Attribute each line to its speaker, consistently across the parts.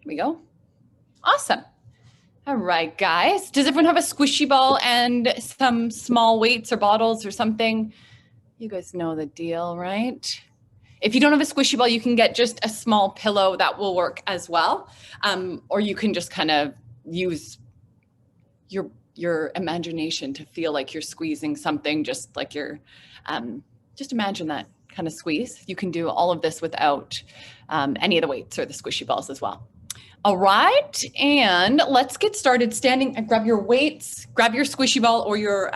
Speaker 1: we go. Awesome. All right, guys. Does everyone have a squishy ball and some small weights or bottles or something? You guys know the deal, right? If you don't have a squishy ball, you can get just a small pillow. That will work as well. Or you can just kind of use your imagination to feel like you're squeezing something, just like you're, just imagine that kind of squeeze. You can do all of this without any of the weights or the squishy balls as well. All right, and let's get started. Standing and grab your weights, grab your squishy ball or your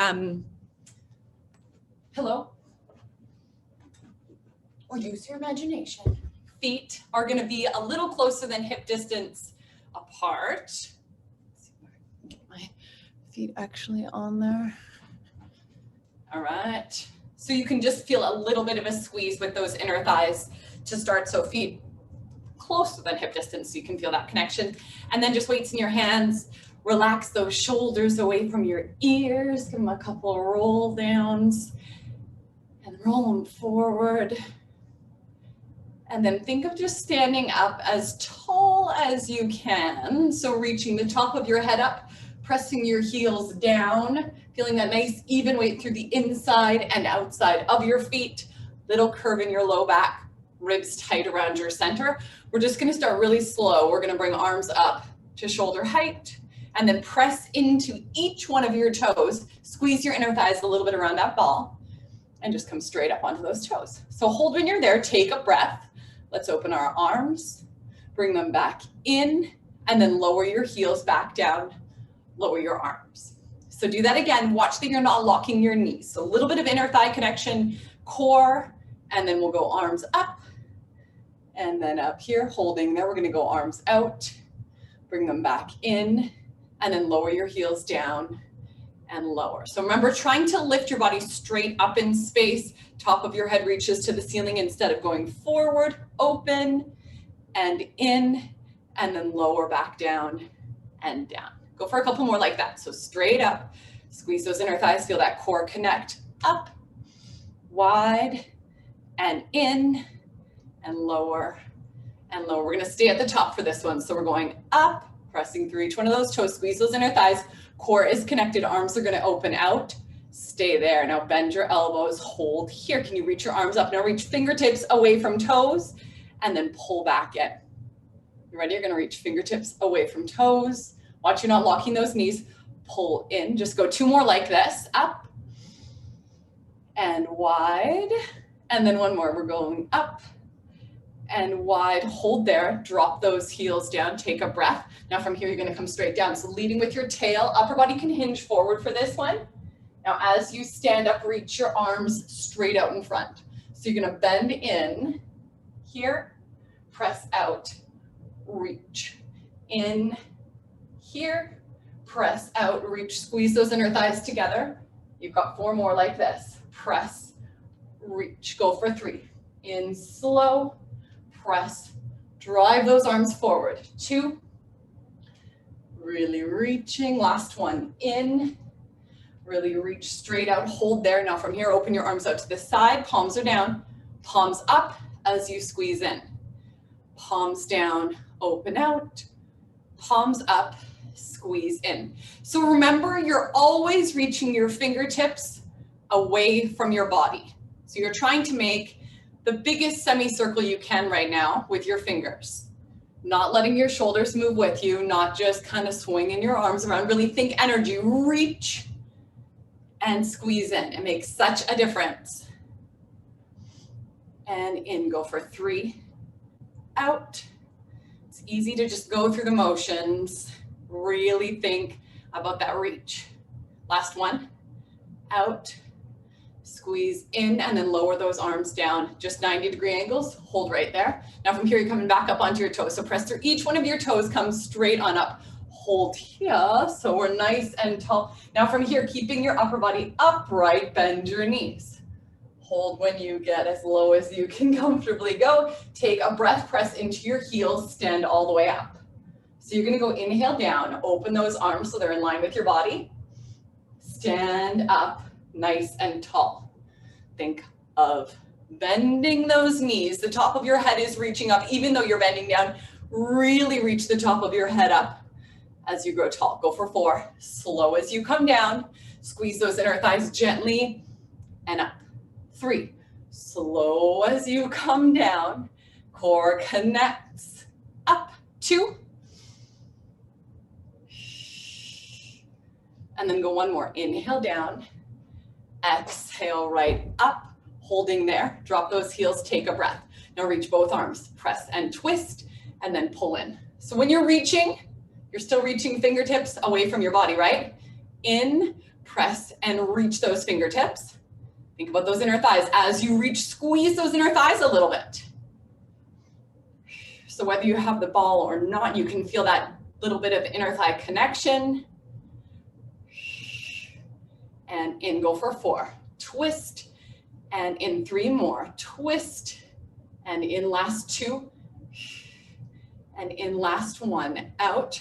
Speaker 1: pillow, or use your imagination. Feet are gonna be a little closer than hip distance apart. Let's see if I can get my feet actually on there. All right, so you can just feel a little bit of a squeeze with those inner thighs to start, so feet closer than hip distance so you can feel that connection. And then just weights in your hands, relax those shoulders away from your ears, give them a couple of roll downs and roll them forward. And then think of just standing up as tall as you can. So reaching the top of your head up, pressing your heels down, feeling that nice even weight through the inside and outside of your feet, little curve in your low back, ribs tight around your center. We're just gonna start really slow. We're gonna bring arms up to shoulder height and then press into each one of your toes. Squeeze your inner thighs a little bit around that ball and just come straight up onto those toes. So hold when you're there, take a breath. Let's open our arms, bring them back in, and then lower your heels back down, lower your arms. So do that again. Watch that you're not locking your knees. So a little bit of inner thigh connection, core, and then we'll go arms up and then up here, holding there. We're gonna go arms out, bring them back in, and then lower your heels down and lower. So remember, trying to lift your body straight up in space, top of your head reaches to the ceiling instead of going forward, open and in, and then lower back down and down. Go for a couple more like that. So straight up, squeeze those inner thighs, feel that core connect, up, wide, and in, and lower, and lower. We're gonna stay at the top for this one. So we're going up, pressing through each one of those toes, squeeze those inner thighs, core is connected, arms are gonna open out, stay there. Now bend your elbows, hold here. Can you reach your arms up? Now reach fingertips away from toes, and then pull back in. You ready? You're gonna reach fingertips away from toes. Watch you're not locking those knees, pull in. Just go two more like this, up and wide. And then one more, we're going up and wide, hold there, drop those heels down, take a breath. Now from here, you're gonna come straight down. So leading with your tail, upper body can hinge forward for this one. Now as you stand up, reach your arms straight out in front. So you're gonna bend in here, press out, reach. In here, press out, reach, squeeze those inner thighs together. You've got four more like this. Press, reach, go for three. In slow, press, drive those arms forward. Two, really reaching, last one, in, really reach straight out, hold there. Now from here, open your arms out to the side, palms are down, palms up as you squeeze in. Palms down, open out, palms up, squeeze in. So remember, you're always reaching your fingertips away from your body. So you're trying to make the biggest semicircle you can right now with your fingers. Not letting your shoulders move with you, not just kind of swinging your arms around. Really think energy, reach and squeeze in. It makes such a difference. And in, go for three, out. It's easy to just go through the motions. Really think about that reach. Last one, out, squeeze in, and then lower those arms down, just 90-degree angles, hold right there. Now from here, you're coming back up onto your toes. So press through each one of your toes, come straight on up. Hold here, so we're nice and tall. Now from here, keeping your upper body upright, bend your knees. Hold when you get as low as you can comfortably go. Take a breath, press into your heels, stand all the way up. So you're gonna go inhale down, open those arms so they're in line with your body. Stand up, nice and tall. Think of bending those knees. The top of your head is reaching up, even though you're bending down. Really reach the top of your head up as you grow tall. Go for 4. Slow as you come down. Squeeze those inner thighs gently and up. 3. Slow as you come down. Core connects. Up. 2. And then go one more. Inhale down. Exhale right up. Holding there. Drop those heels. Take a breath. Now reach both arms. Press and twist. And then pull in. So when you're reaching, you're still reaching fingertips away from your body, right? In, press, and reach those fingertips. Think about those inner thighs. As you reach, squeeze those inner thighs a little bit. So whether you have the ball or not, you can feel that little bit of inner thigh connection. And in, go for 4. Twist, and in 3 more. Twist, and in last 2. And in last 1, out,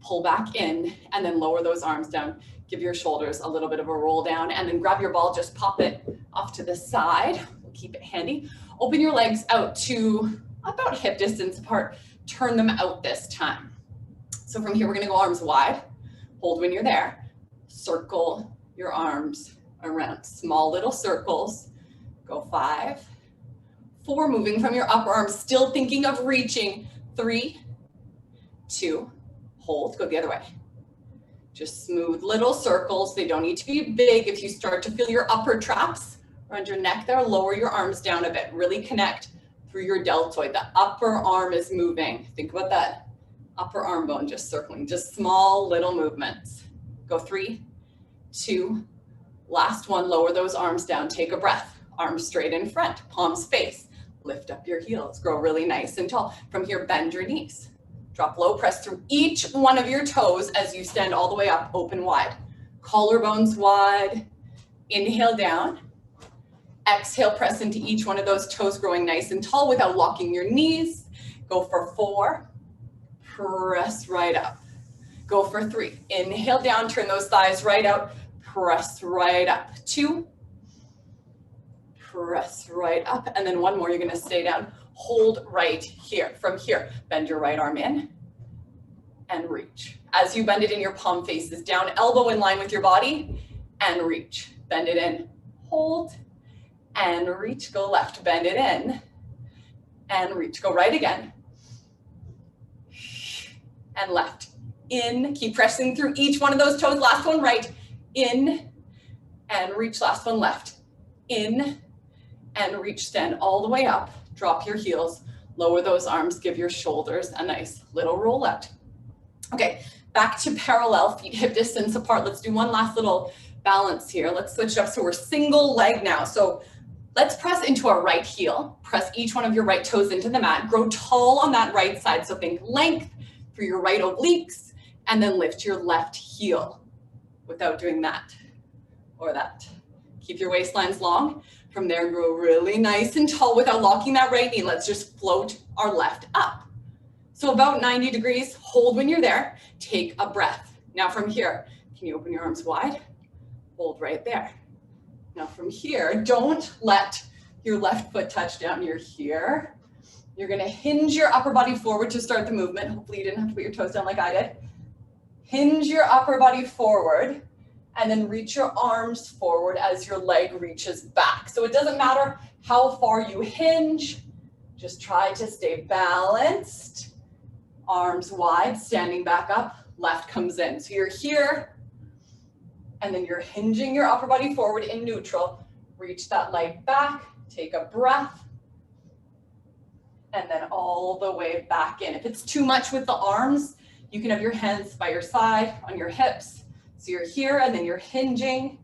Speaker 1: pull back in, and then lower those arms down. Give your shoulders a little bit of a roll down, and then grab your ball, just pop it off to the side. We'll keep it handy. Open your legs out to about hip distance apart. Turn them out this time. So from here, we're gonna go arms wide. Hold when you're there. Circle your arms around, small little circles. Go 5, 4, moving from your upper arms, still thinking of reaching. 3, 2, hold, go the other way. Just smooth little circles. They don't need to be big. If you start to feel your upper traps around your neck there, lower your arms down a bit. Really connect through your deltoid. The upper arm is moving. Think about that upper arm bone just circling, just small little movements. Go 3, 2, last 1, lower those arms down. Take a breath. Arms straight in front, palms face. Lift up your heels, grow really nice and tall. From here, bend your knees. Drop low, press through each one of your toes as you stand all the way up, open wide. Collarbones wide. Inhale down. Exhale, press into each one of those toes, growing nice and tall without locking your knees. Go for 4. Press right up. Go for 3. Inhale down, turn those thighs right out. Press right up. 2. Press right up, and then 1 more, you're gonna stay down. Hold right here. From here, bend your right arm in and reach. As you bend it in, your palm faces down, elbow in line with your body, and reach. Bend it in, hold, and reach. Go left, bend it in, and reach. Go right again, and left. In, keep pressing through each one of those toes. Last one, right, in, and reach. Last one, left, in, and reach, stand all the way up, drop your heels, lower those arms, give your shoulders a nice little roll out. Okay, back to parallel, feet hip distance apart. Let's do one last little balance here. Let's switch it up. So we're single leg now. So let's press into our right heel, press each one of your right toes into the mat, grow tall on that right side. So think length through your right obliques, and then lift your left heel without doing that or that. Keep your waistlines long. From there, grow really nice and tall without locking that right knee. Let's just float our left up. So about 90 degrees, hold when you're there. Take a breath. Now from here, can you open your arms wide? Hold right there. Now from here, don't let your left foot touch down. You're here. You're gonna hinge your upper body forward to start the movement. Hopefully you didn't have to put your toes down like I did. Hinge your upper body forward. And then reach your arms forward as your leg reaches back. So it doesn't matter how far you hinge, just try to stay balanced. Arms wide, standing back up, left comes in. So you're here, and then you're hinging your upper body forward in neutral. Reach that leg back, take a breath, and then all the way back in. If it's too much with the arms, you can have your hands by your side, on your hips. So you're here and then you're hinging,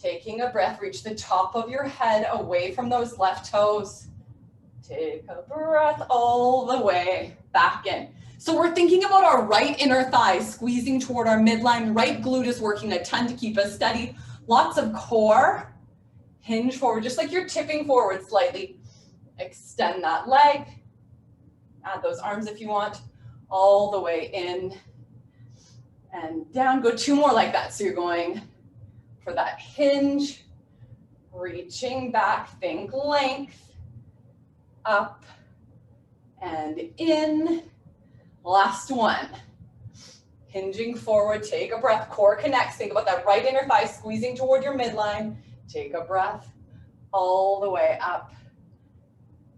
Speaker 1: taking a breath, reach the top of your head away from those left toes. Take a breath all the way back in. So we're thinking about our right inner thigh squeezing toward our midline. Right glute is working a ton to keep us steady. Lots of core. Hinge forward, just like you're tipping forward slightly. Extend that leg. Add those arms if you want, all the way in and down. Go 2 more like that. So you're going for that hinge, reaching back, think length, up and in, Last one. Hinging forward, take a breath, core connects. Think about that right inner thigh squeezing toward your midline. Take a breath all the way up.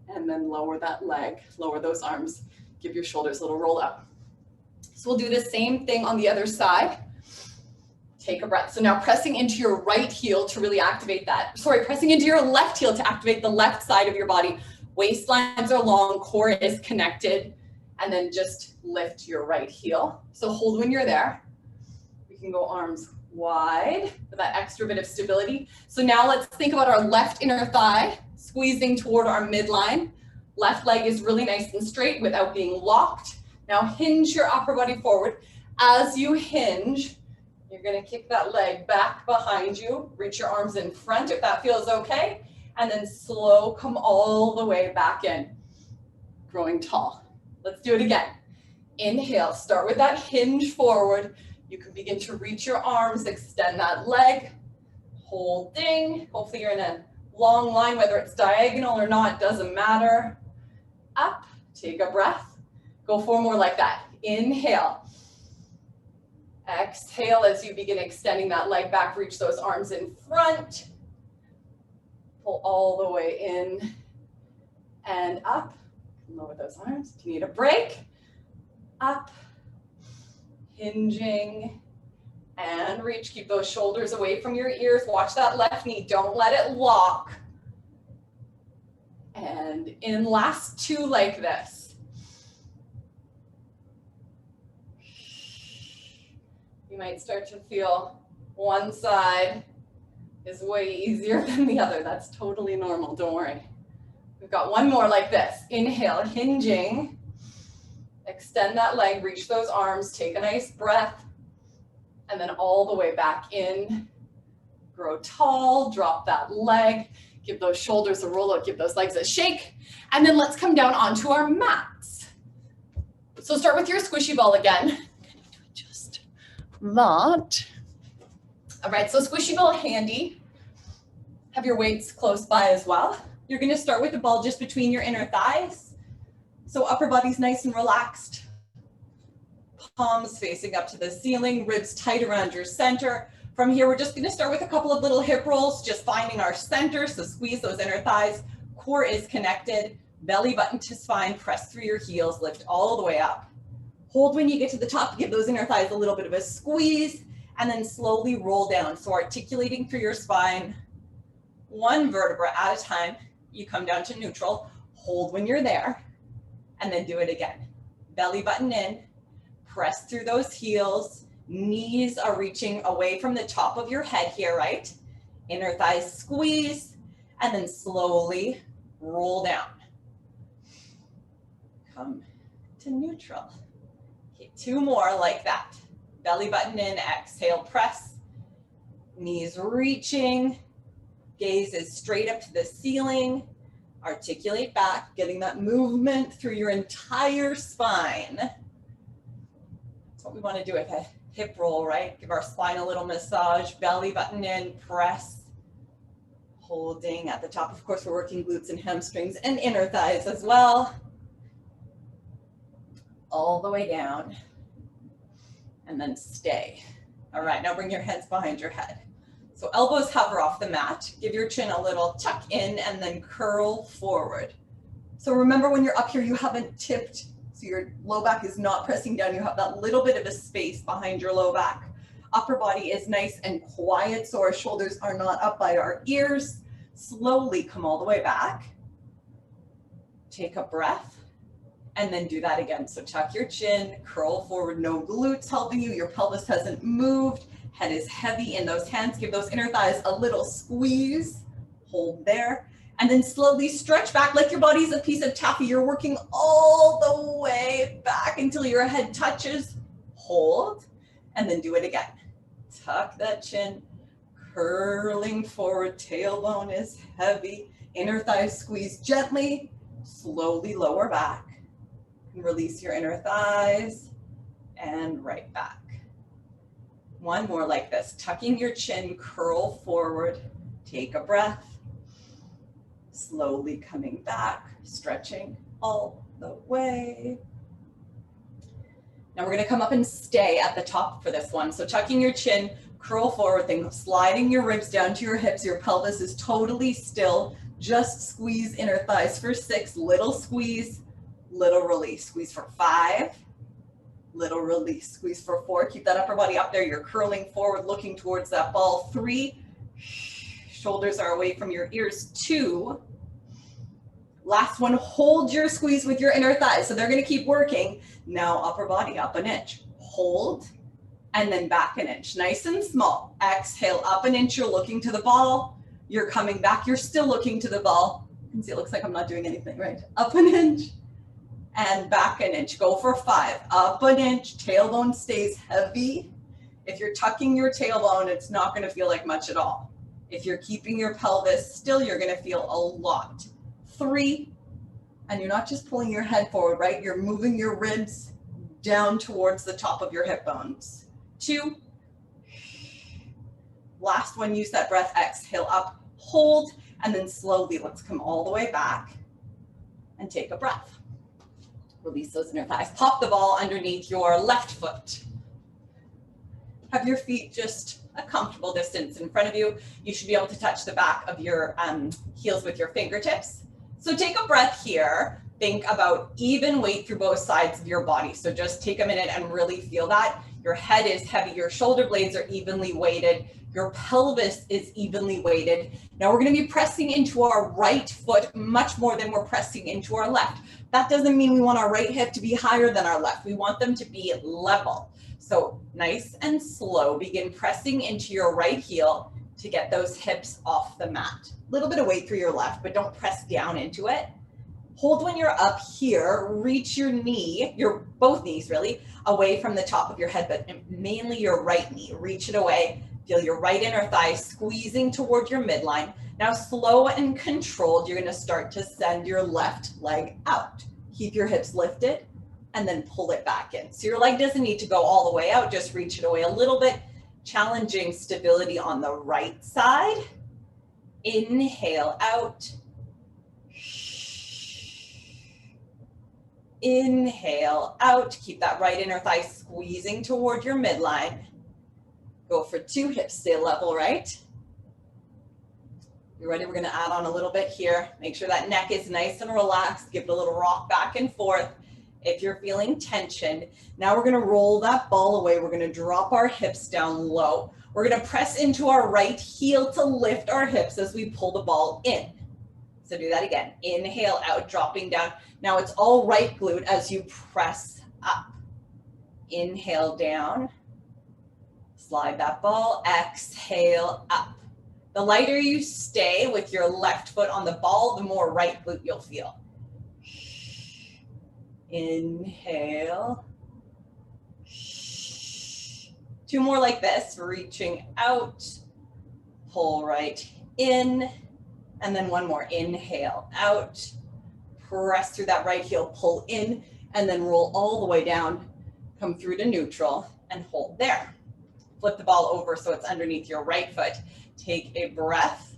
Speaker 1: And then lower that leg, lower those arms. Give your shoulders a little roll up. So we'll do the same thing on the other side. Take a breath. So now pressing into your right heel to really activate that. Sorry, pressing into your left heel to activate the left side of your body. Waistlines are long, core is connected. And then just lift your right heel. So hold when you're there. We can go arms wide for that extra bit of stability. So now let's think about our left inner thigh squeezing toward our midline. Left leg is really nice and straight without being locked. Now hinge your upper body forward. As you hinge, you're gonna kick that leg back behind you. Reach your arms in front if that feels okay. And then slow come all the way back in. Growing tall. Let's do it again. Inhale, start with that hinge forward. You can begin to reach your arms, extend that leg. Holding. Hopefully you're in a long line, whether it's diagonal or not, doesn't matter. Up, take a breath. Go 4 more like that. Inhale. Exhale as you begin extending that leg back, reach those arms in front. Pull all the way in and up. Lower those arms. If you need a break, up, hinging, and reach. Keep those shoulders away from your ears. Watch that left knee. Don't let it lock. And in last 2 like this. You might start to feel one side is way easier than the other. That's totally normal. Don't worry. We've got 1 more like this. Inhale, hinging. Extend that leg, reach those arms, take a nice breath, and then all the way back in. Grow tall, drop that leg, give those shoulders a roll out, give those legs a shake, and then let's come down onto our mats. So start with your squishy ball again. I need to adjust that. All right, so squishy ball handy. Have your weights close by as well. You're gonna start with the ball just between your inner thighs. So upper body's nice and relaxed. Palms facing up to the ceiling, ribs tight around your center. From here, we're just gonna start with a couple of little hip rolls, just finding our center. So squeeze those inner thighs. Core is connected, belly button to spine, press through your heels, lift all the way up. Hold when you get to the top, give those inner thighs a little bit of a squeeze, and then slowly roll down. So articulating through your spine, 1 vertebra at a time. You come down to neutral, hold when you're there, and then do it again. Belly button in, press through those heels, knees are reaching away from the top of your head here, right? Inner thighs squeeze, and then slowly roll down. Come to neutral. Okay, 2 more like that. Belly button in, exhale, press. Knees reaching. Gaze is straight up to the ceiling. Articulate back, getting that movement through your entire spine. That's what we want to do with a hip roll, right? Give our spine a little massage, belly button in, press. Holding at the top. Of course, we're working glutes and hamstrings and inner thighs as well. All the way down. And then stay. All right, now bring your hands behind your head. So elbows hover off the mat. Give your chin a little tuck in and then curl forward. So remember when you're up here, you haven't tipped, so your low back is not pressing down. You have that little bit of a space behind your low back. Upper body is nice and quiet, so our shoulders are not up by our ears. Slowly come all the way back. Take a breath. And then do that again. So tuck your chin, curl forward, no glutes helping you. Your pelvis hasn't moved. Head is heavy in those hands. Give those inner thighs a little squeeze. Hold there. And then slowly stretch back like your body's a piece of taffy. You're working all the way back until your head touches. Hold. And then do it again. Tuck that chin. Curling forward. Tailbone is heavy. Inner thighs squeeze gently. Slowly lower back. And release your inner thighs. And right back. 1 more like this, tucking your chin, curl forward, take a breath, slowly coming back, stretching all the way. Now we're gonna come up and stay at the top for this one. So tucking your chin, curl forward, then sliding your ribs down to your hips. Your pelvis is totally still. Just squeeze inner thighs for 6, little squeeze, little release. Squeeze for 5, little release. Squeeze for 4, keep that upper body up there. You're curling forward, looking towards that ball. 3, shoulders are away from your ears. 2, last one, hold your squeeze with your inner thighs. So they're gonna keep working. Now upper body up an inch, hold, and then back an inch, nice and small. Exhale, up an inch, you're looking to the ball. You're coming back, you're still looking to the ball. You can see it looks like I'm not doing anything, right? Up an inch and back an inch. Go for 5, up an inch, tailbone stays heavy. If you're tucking your tailbone, it's not gonna feel like much at all. If you're keeping your pelvis still, you're gonna feel a lot. 3, and you're not just pulling your head forward, right? You're moving your ribs down towards the top of your hip bones. 2, last one, use that breath, exhale up, hold, and then slowly let's come all the way back and take a breath. Release those inner thighs. Pop the ball underneath your left foot. Have your feet just a comfortable distance in front of you. You should be able to touch the back of your heels with your fingertips. So take a breath here. Think about even weight through both sides of your body. So just take a minute and really feel that. Your head is heavy, your shoulder blades are evenly weighted, your pelvis is evenly weighted. Now we're gonna be pressing into our right foot much more than we're pressing into our left. That doesn't mean we want our right hip to be higher than our left. We want them to be level. So nice and slow, begin pressing into your right heel to get those hips off the mat. A little bit of weight through your left, but don't press down into it. Hold when you're up here, reach your knee, your both knees really, away from the top of your head, but mainly your right knee. Reach it away, feel your right inner thigh squeezing toward your midline. Now slow and controlled, you're gonna start to send your left leg out. Keep your hips lifted and then pull it back in. So your leg doesn't need to go all the way out, just reach it away a little bit. Challenging stability on the right side. Inhale out. Inhale out, keep that right inner thigh squeezing toward your midline. Go for 2, hips stay level, right? You ready? We're gonna add on a little bit here. Make sure that neck is nice and relaxed. Give it a little rock back and forth. If you're feeling tension, now we're gonna roll that ball away. We're gonna drop our hips down low. We're gonna press into our right heel to lift our hips as we pull the ball in. So do that again. Inhale out, dropping down. Now it's all right glute as you press up. Inhale down. Slide that ball. Exhale up. The lighter you stay with your left foot on the ball, the more right glute you'll feel. Inhale. 2 more like this, reaching out. Pull right in. And then 1 more, inhale out, press through that right heel, pull in, and then roll all the way down, come through to neutral, and hold there. Flip the ball over so it's underneath your right foot. Take a breath.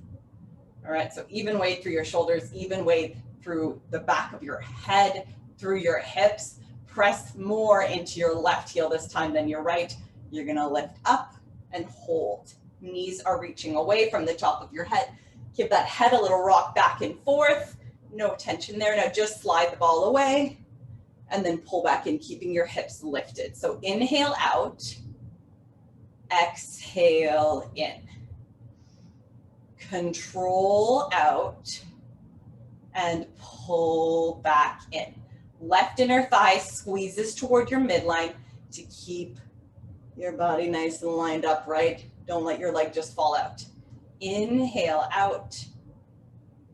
Speaker 1: All right, so even weight through your shoulders, even weight through the back of your head, through your hips. Press more into your left heel this time than your right. You're gonna lift up and hold. Knees are reaching away from the top of your head. Give that head a little rock back and forth. No tension there. Now just slide the ball away and then pull back in, keeping your hips lifted. So inhale out, exhale in. Control out and pull back in. Left inner thigh squeezes toward your midline to keep your body nice and lined up, right? Don't let your leg just fall out. Inhale out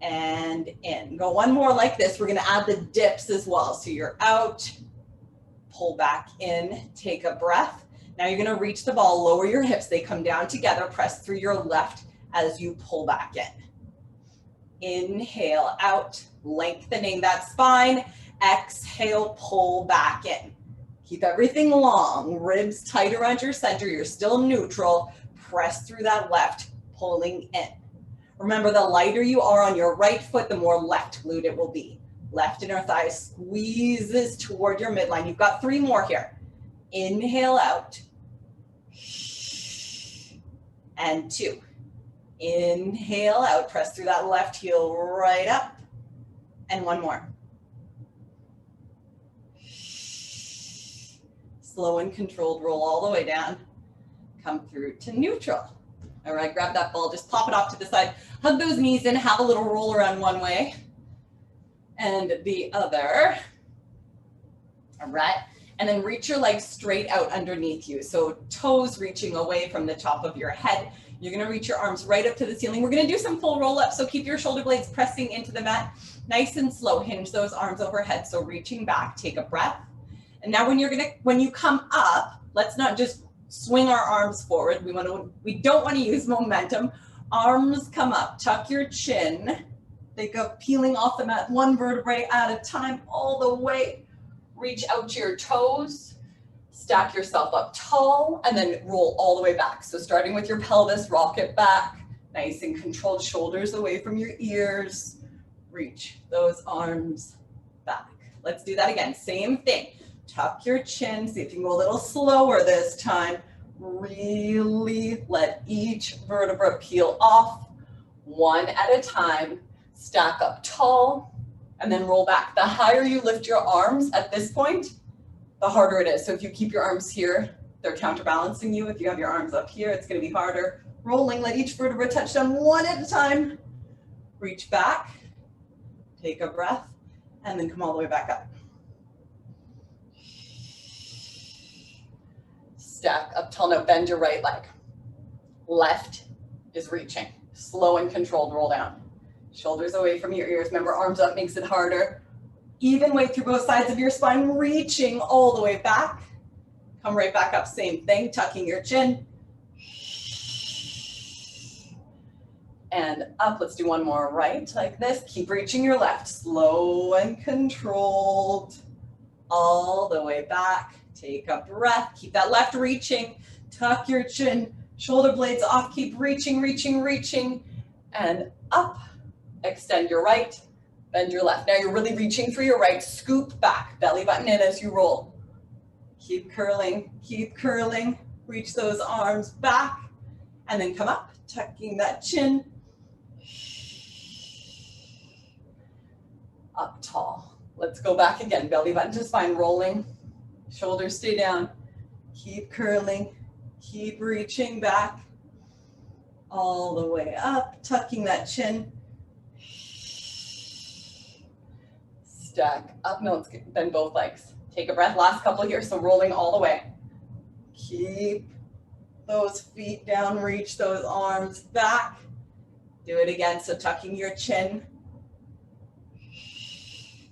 Speaker 1: and in. Go 1 more like this. We're gonna add the dips as well. So you're out, pull back in, take a breath. Now you're gonna reach the ball, lower your hips. They come down together, press through your left as you pull back in. Inhale out, lengthening that spine. Exhale, pull back in. Keep everything long, ribs tight around your center. You're still neutral. Press through that left, pulling in. Remember, the lighter you are on your right foot, the more left glute it will be. Left inner thigh squeezes toward your midline. You've got 3 more here. Inhale out. And 2. Inhale out, press through that left heel right up. And 1 more. Slow and controlled, roll all the way down. Come through to neutral. All right, grab that ball, just pop it off to the side. Hug those knees in, have a little roll around one way and the other. All right, and then reach your legs straight out underneath you. So toes reaching away from the top of your head. You're gonna reach your arms right up to the ceiling. We're gonna do some full roll up, so keep your shoulder blades pressing into the mat. Nice and slow, hinge those arms overhead. So reaching back, take a breath. And now when you come up, let's not just swing our arms forward. We don't want to use momentum. Arms come up, tuck your chin. Think of peeling off the mat 1 vertebrae at a time all the way. Reach out to your toes, stack yourself up tall, and then roll all the way back. So starting with your pelvis, rock it back. Nice and controlled, shoulders away from your ears. Reach those arms back. Let's do that again, same thing. Tuck your chin, see if you can go a little slower this time. Really let each vertebra peel off, 1 at a time. Stack up tall, and then roll back. The higher you lift your arms at this point, the harder it is. So if you keep your arms here, they're counterbalancing you. If you have your arms up here, it's gonna be harder. Rolling, let each vertebra touch down 1 at a time. Reach back, take a breath, and then come all the way back up. Stack up tall, now bend your right leg. Left is reaching. Slow and controlled, roll down. Shoulders away from your ears. Remember, arms up makes it harder. Even weight through both sides of your spine, reaching all the way back. Come right back up, same thing, tucking your chin. And up, let's do 1 more, right, like this. Keep reaching your left, slow and controlled. All the way back. Take a breath, keep that left reaching, tuck your chin, shoulder blades off, keep reaching, reaching, reaching, and up. Extend your right, bend your left. Now you're really reaching for your right, scoop back, belly button in as you roll. Keep curling, reach those arms back, and then come up, tucking that chin. Up tall. Let's go back again, belly button to spine, rolling. Shoulders stay down, keep curling, keep reaching back, all the way up, tucking that chin. Stack up, no, let's bend both legs. Take a breath, last couple here, so rolling all the way. Keep those feet down, reach those arms back. Do it again, so tucking your chin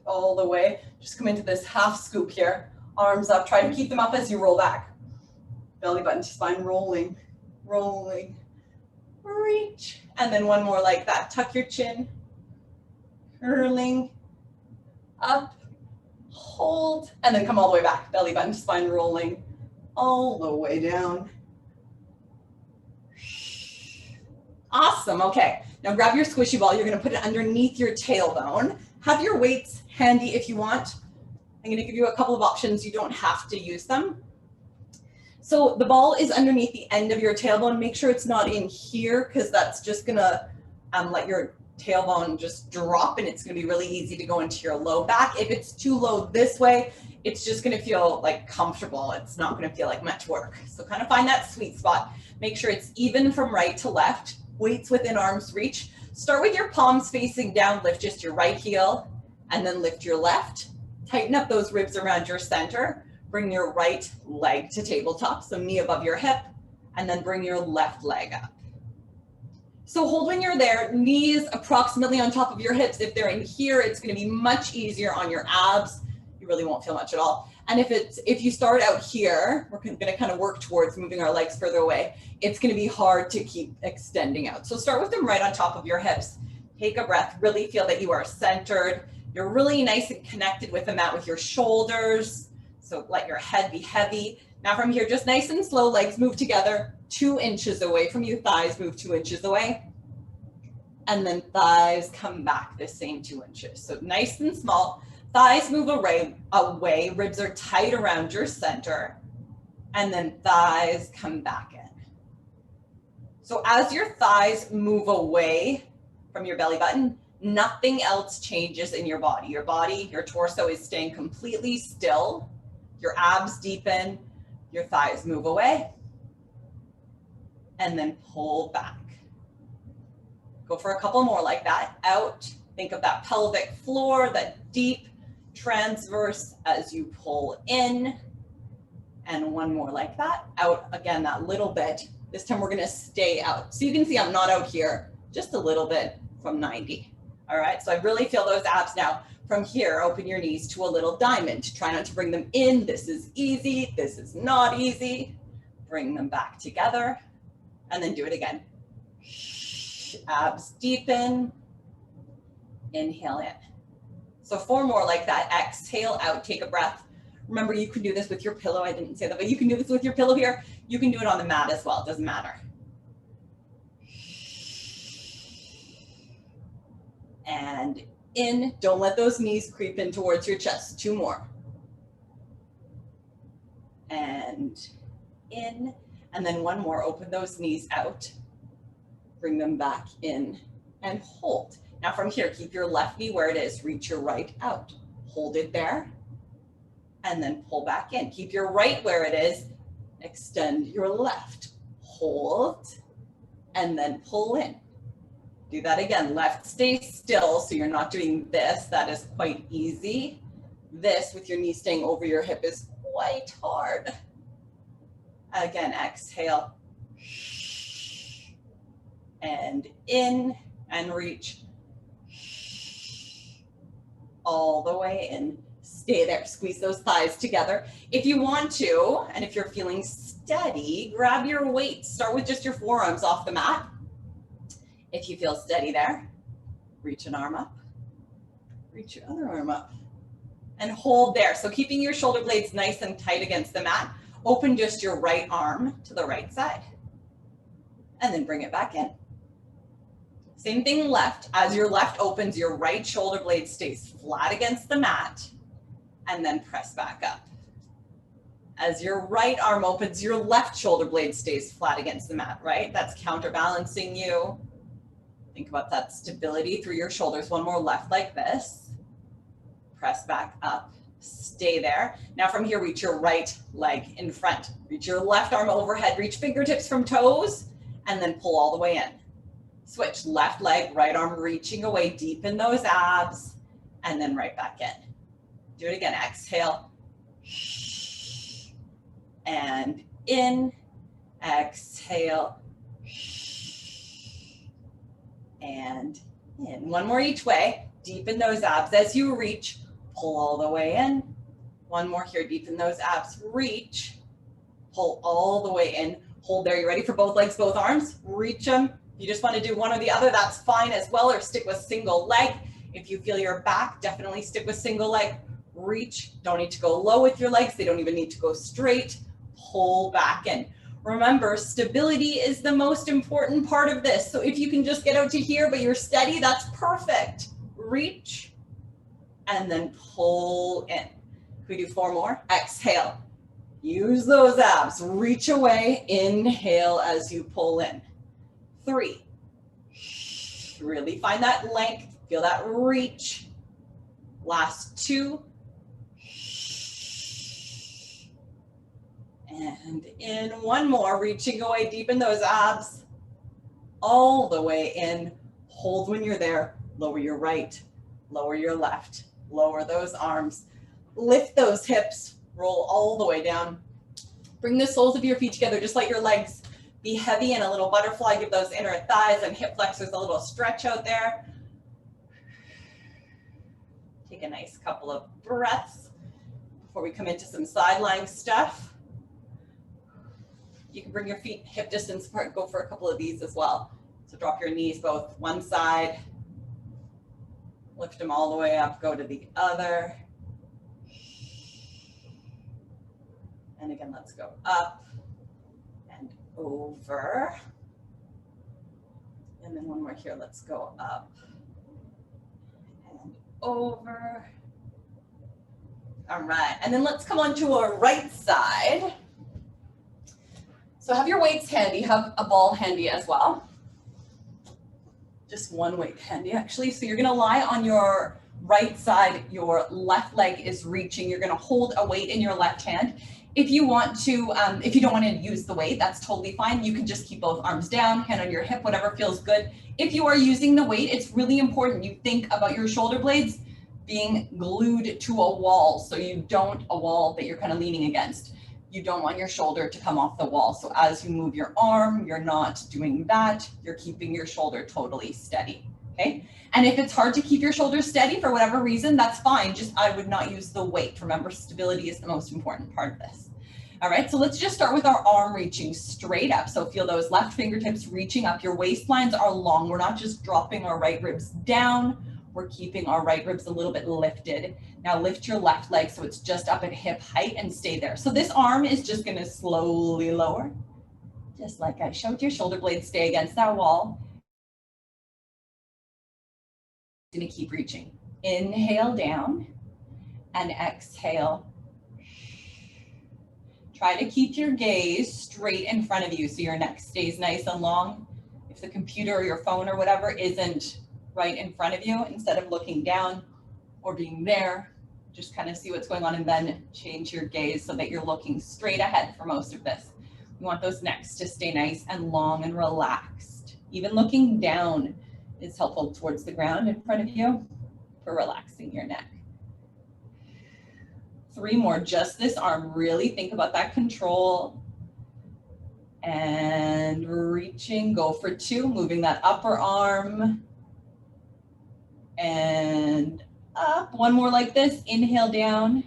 Speaker 1: all the way. Just come into this half scoop here. Arms up, try to keep them up as you roll back. Belly button to spine, rolling, rolling, reach. And then 1 more like that. Tuck your chin, curling, up, hold, and then come all the way back. Belly button to spine, rolling, all the way down. Awesome, okay. Now grab your squishy ball. You're gonna put it underneath your tailbone. Have your weights handy if you want. I'm going to give you a couple of options. You don't have to use them. So the ball is underneath the end of your tailbone. Make sure it's not in here because that's just going to let your tailbone just drop and it's going to be really easy to go into your low back. If it's too low this way, it's just going to feel like comfortable. It's not going to feel like much work. So kind of find that sweet spot. Make sure it's even from right to left. Weights within arm's reach. Start with your palms facing down. Lift just your right heel and then lift your left. Tighten up those ribs around your center. Bring your right leg to tabletop, so knee above your hip, and then bring your left leg up. So hold when you're there, knees approximately on top of your hips. If they're in here, it's gonna be much easier on your abs. You really won't feel much at all. And if you start out here, we're gonna kind of work towards moving our legs further away. It's gonna be hard to keep extending out. So start with them right on top of your hips. Take a breath, really feel that you are centered. You're really nice and connected with the mat with your shoulders. So let your head be heavy. Now from here, just nice and slow, legs move together 2 inches away from you, thighs move 2 inches away. And then thighs come back the same 2 inches. So nice and small, thighs move away, ribs are tight around your center. and then thighs come back in. So as your thighs move away from your belly button, nothing else changes in your body. Your torso is staying completely still. Your abs deepen, your thighs move away, and then pull back. Go for a couple more like that. Out, think of that pelvic floor, that deep transverse as you pull in. And one more like that. Out again, that little bit. This time we're gonna stay out. So you can see I'm not out here, just a little bit from 90. All right, so I really feel those abs now. From here, open your knees to a little diamond. Try not to bring them in. This is easy, this is not easy. Bring them back together and then do it again. Abs deepen, inhale in. So 4 more like that. Exhale out, take a breath. Remember, you can do this with your pillow. I didn't say that, but you can do this with your pillow here. You can do it on the mat as well, it doesn't matter. And in, don't let those knees creep in towards your chest. 2 more. And in, and then 1 more, open those knees out. Bring them back in and hold. Now from here, keep your left knee where it is. Reach your right out. Hold it there. And then pull back in. Keep your right where it is. Extend your left. Hold. And then pull in. Do that again. Left stay still so you're not doing this. That is quite easy. This with your knee staying over your hip is quite hard. Again, exhale. And in and reach. All the way in. Stay there, squeeze those thighs together. If you want to, and if you're feeling steady, grab your weight. Start with just your forearms off the mat. If you feel steady there, reach an arm up, reach your other arm up, and hold there. So keeping your shoulder blades nice and tight against the mat. Open just your right arm to the right side, and then bring it back in. Same thing left. As your left opens, your right shoulder blade stays flat against the mat, and then press back up. As your right arm opens, your left shoulder blade stays flat against the mat, right? That's counterbalancing you. Think about that stability through your shoulders. 1 more left like this. Press back up, stay there. Now from here, reach your right leg in front. Reach your left arm overhead, reach fingertips from toes, and then pull all the way in. Switch, left leg, right arm reaching away, deepen those abs, and then right back in. Do it again, exhale, and in, exhale, and in. 1 more each way, deepen those abs. As you reach, pull all the way in. 1 more here, deepen those abs, reach, pull all the way in. Hold there, you ready for both legs, both arms? Reach them. If you just want to do one or the other, that's fine as well, or stick with single leg. If you feel your back, definitely stick with single leg. Reach, don't need to go low with your legs. They don't even need to go straight. Pull back in. Remember, stability is the most important part of this. So if you can just get out to here, but you're steady, that's perfect. Reach, and then pull in. Can we do 4 more? Exhale. Use those abs. Reach away. Inhale as you pull in. 3. Really find that length. Feel that reach. Last 2. And in 1 more, reaching away, deepen those abs. All the way in. Hold when you're there. Lower your right, lower your left. Lower those arms. Lift those hips. Roll all the way down. Bring the soles of your feet together, just let your legs be heavy and a little butterfly. Give those inner thighs and hip flexors a little stretch out there. Take a nice couple of breaths before we come into some side lying stuff. You can bring your feet hip distance apart, go for a couple of these as well. So drop your knees both one side, lift them all the way up, go to the other. And again, let's go up and over. And then 1 more here, let's go up and over. All right, and then let's come on to our right side. So have your weights handy, have a ball handy as well. Just one weight handy actually. So you're gonna lie on your right side, your left leg is reaching. You're gonna hold a weight in your left hand. If you want to, if you don't want to use the weight, that's totally fine. You can just keep both arms down, hand on your hip, whatever feels good. If you are using the weight, it's really important you think about your shoulder blades being glued to a wall. So you don't, a wall that you're kind of leaning against. You don't want your shoulder to come off the wall. So as you move your arm, you're not doing that. You're keeping your shoulder totally steady, okay? And if it's hard to keep your shoulder steady for whatever reason, that's fine. Just, I would not use the weight. Remember, stability is the most important part of this. All right, so let's just start with our arm reaching straight up. So feel those left fingertips reaching up. Your waistlines are long. We're not just dropping our right ribs down. We're keeping our right ribs a little bit lifted. Now lift your left leg so it's just up at hip height and stay there. So this arm is just gonna slowly lower. Just like I showed you, shoulder blades stay against that wall. Gonna keep reaching. Inhale down and exhale. Try to keep your gaze straight in front of you so your neck stays nice and long. If the computer or your phone or whatever isn't right in front of you, instead of looking down or being there, just kind of see what's going on and then change your gaze so that you're looking straight ahead for most of this. We want those necks to stay nice and long and relaxed. Even looking down is helpful towards the ground in front of you for relaxing your neck. 3 more, just this arm. Really think about that control. And reaching, go for 2, moving that upper arm. And up, 1 more like this. Inhale down,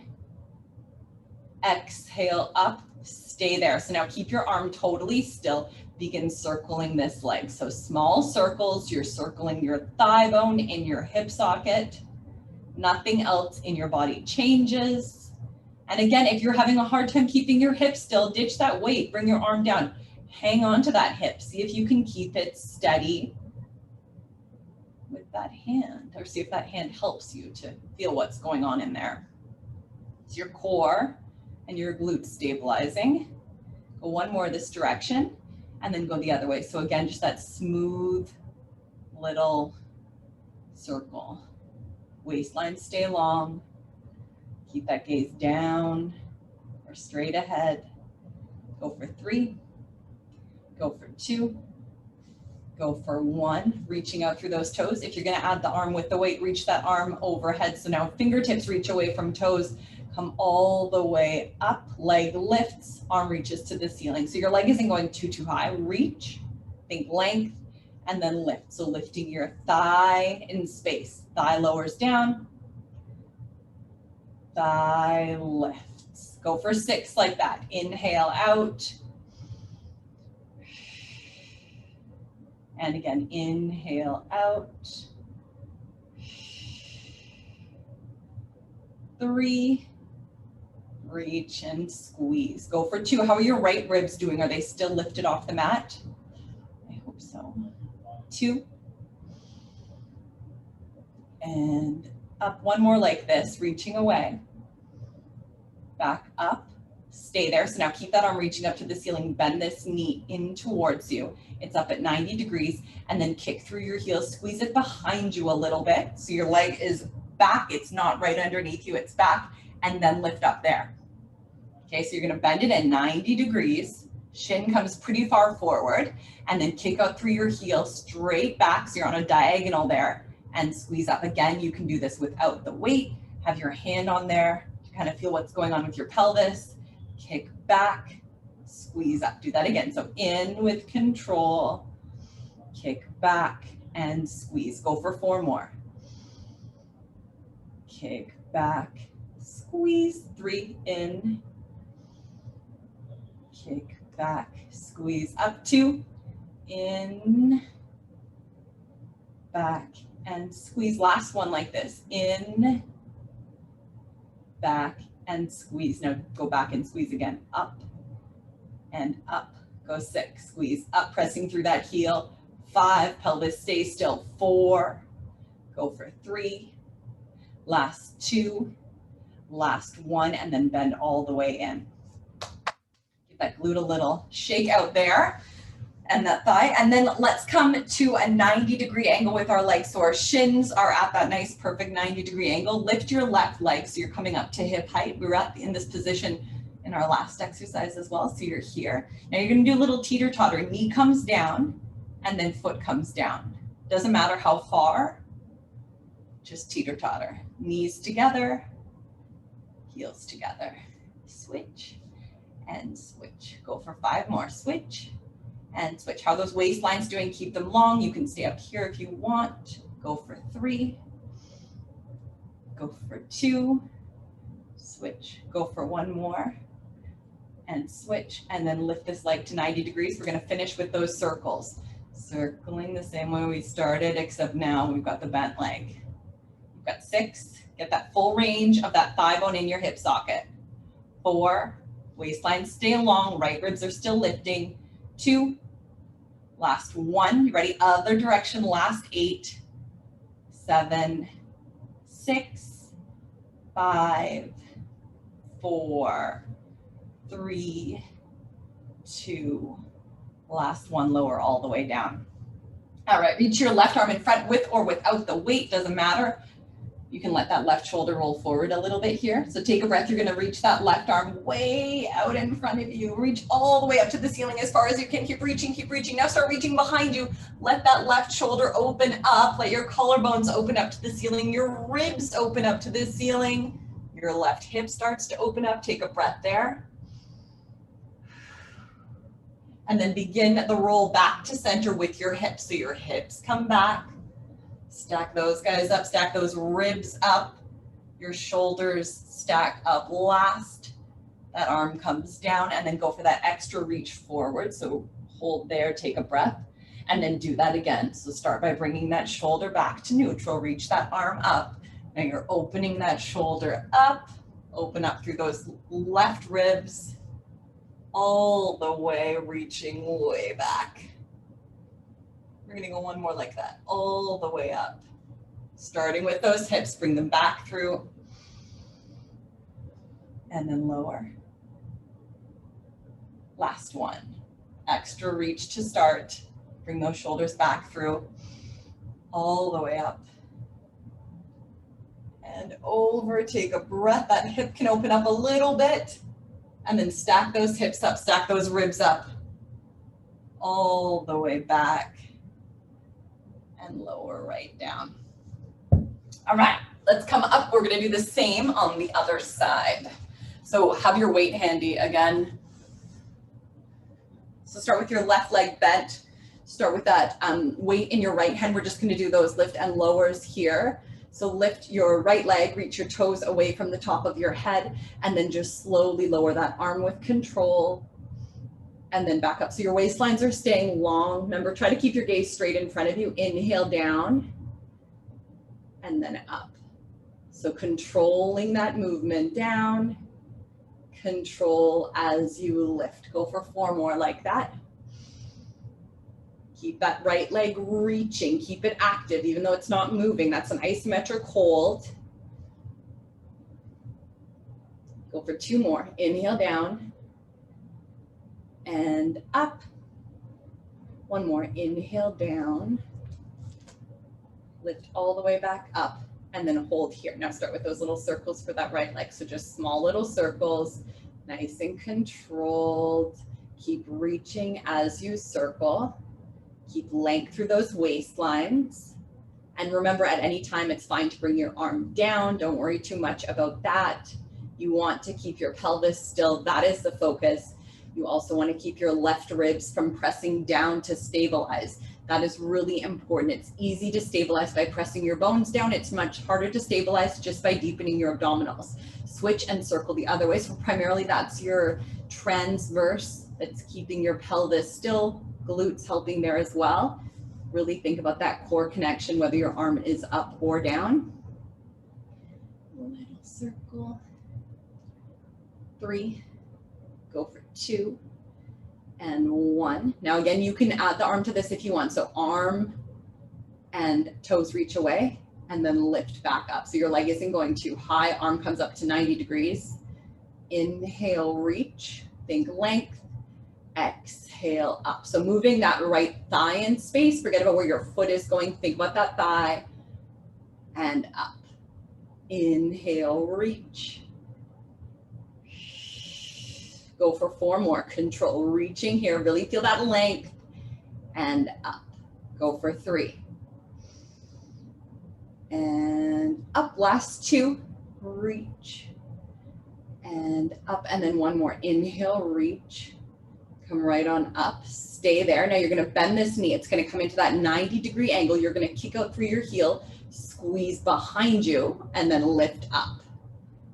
Speaker 1: exhale up, stay there. So now keep your arm totally still. Begin circling this leg. So small circles, you're circling your thigh bone in your hip socket. Nothing else in your body changes. And again, if you're having a hard time keeping your hip still, ditch that weight, bring your arm down. Hang on to that hip. See if you can keep it steady with that hand, or see if that hand helps you to feel what's going on in there. It's your core and your glutes stabilizing. Go 1 more this direction and then go the other way. So again, just that smooth little circle. Waistline stay long. Keep that gaze down or straight ahead. Go for 3, go for 2, go for 1, reaching out through those toes. If you're gonna add the arm with the weight, reach that arm overhead. So now fingertips reach away from toes, come all the way up, leg lifts, arm reaches to the ceiling. So your leg isn't going too high. Reach, think length, and then lift. So lifting your thigh in space. Thigh lowers down, thigh lifts. Go for 6 like that. Inhale out. And again, inhale out. 3, reach and squeeze. Go for 2. How are your right ribs doing? Are they still lifted off the mat? I hope so. 2. And up, 1 more like this, reaching away. Back up, stay there. So now keep that arm reaching up to the ceiling, bend this knee in towards you. It's up at 90 degrees, and then kick through your heels, squeeze it behind you a little bit. So your leg is back, it's not right underneath you, it's back, and then lift up there. Okay, so you're gonna bend it at 90 degrees, shin comes pretty far forward, and then kick out through your heel, straight back, so you're on a diagonal there, and squeeze up. Again, you can do this without the weight, have your hand on there, to kind of feel what's going on with your pelvis, kick back, squeeze up. Do that again. So in with control, kick back and squeeze. Go for 4 more. Kick back, squeeze. 3, in, kick back, squeeze. Up 2, in, back and squeeze. Last one like this. In, back and squeeze. Now go back and squeeze again. Up and up. Go 6, squeeze up, pressing through that heel. 5, pelvis stay still. 4, go for 3, last 2, last 1, and then bend all the way in. Give that glute a little shake out there and that thigh. And then let's come to a 90-degree angle with our legs. So our shins are at that nice, perfect 90-degree angle. Lift your left leg so you're coming up to hip height. We were in this position in our last exercise as well. So you're here. Now you're gonna do a little teeter-totter. Knee comes down and then foot comes down. Doesn't matter how far, just teeter-totter. Knees together, heels together. Switch and switch. Go for 5 more. Switch and switch. How are those waistlines doing? Keep them long. You can stay up here if you want. Go for 3. Go for 2. Switch. Go for 1 more. And switch. And then lift this leg to 90 degrees. We're going to finish with those circles. Circling the same way we started, except now we've got the bent leg. We've got 6. Get that full range of that thigh bone in your hip socket. 4. Waistline stay long. Right ribs are still lifting. 2. Last 1. You ready? Other direction. Last 8. 7. 6. 5. 4. 3. 2. Last 1. Lower all the way down. All right. Reach your left arm in front with or without the weight. Doesn't matter. You can let that left shoulder roll forward a little bit here. So take a breath. You're going to reach that left arm way out in front of you. Reach all the way up to the ceiling as far as you can. Keep reaching, keep reaching. Now start reaching behind you. Let that left shoulder open up. Let your collarbones open up to the ceiling. Your ribs open up to the ceiling. Your left hip starts to open up. Take a breath there. And then begin the roll back to center with your hips. So your hips come back. Stack those guys up, stack those ribs up. Your shoulders stack up last. That arm comes down and then go for that extra reach forward. So hold there, take a breath, and then do that again. So start by bringing that shoulder back to neutral. Reach that arm up. Now you're opening that shoulder up. Open up through those left ribs all the way, reaching way back. We're gonna go one more like that, all the way up. Starting with those hips, bring them back through. And then lower. Last one. Extra reach to start. Bring those shoulders back through. All the way up. And over, take a breath. That hip can open up a little bit. And then stack those hips up, stack those ribs up. All the way back. And lower right down. All right, let's come up. We're gonna do the same on the other side. So have your weight handy again. So start with your left leg bent. Start with that weight in your right hand. We're just gonna do those lift and lowers here. So lift your right leg, reach your toes away from the top of your head, and then just slowly lower that arm with control. And then back up. So your waistlines are staying long. Remember, try to keep your gaze straight in front of you. Inhale down and then up. So controlling that movement down, control as you lift. Go for 4 more like that. Keep that right leg reaching. Keep it active, even though it's not moving. That's an isometric hold. Go for 2 more. Inhale down. And up. 1 more. Inhale down. Lift all the way back up and then hold here. Now start with those little circles for that right leg. So just small little circles, nice and controlled. Keep reaching as you circle. Keep length through those waistlines. And remember, at any time, it's fine to bring your arm down. Don't worry too much about that. You want to keep your pelvis still. That is the focus. You also want to keep your left ribs from pressing down to stabilize. That is really important. It's easy to stabilize by pressing your bones down. It's much harder to stabilize just by deepening your abdominals. Switch and circle the other way. So primarily that's your transverse that's keeping your pelvis still, glutes helping there as well. Really think about that core connection, whether your arm is up or down. Little circle. 3. Go for 2 and 1. Now again, you can add the arm to this if you want. So arm and toes reach away and then lift back up. So your leg isn't going too high. Arm comes up to 90 degrees. Inhale, reach. Think length. exhale up. So moving that right thigh in space, forget about where your foot is going, think about that thigh, and up. Inhale, reach. Go for 4 more, control, reaching here, really feel that length, and up. Go for 3. And up, last 2, reach, and up, and then 1 more, inhale, reach, come right on up, stay there. Now you're gonna bend this knee, it's gonna come into that 90-degree angle, you're gonna kick out through your heel, squeeze behind you, and then lift up.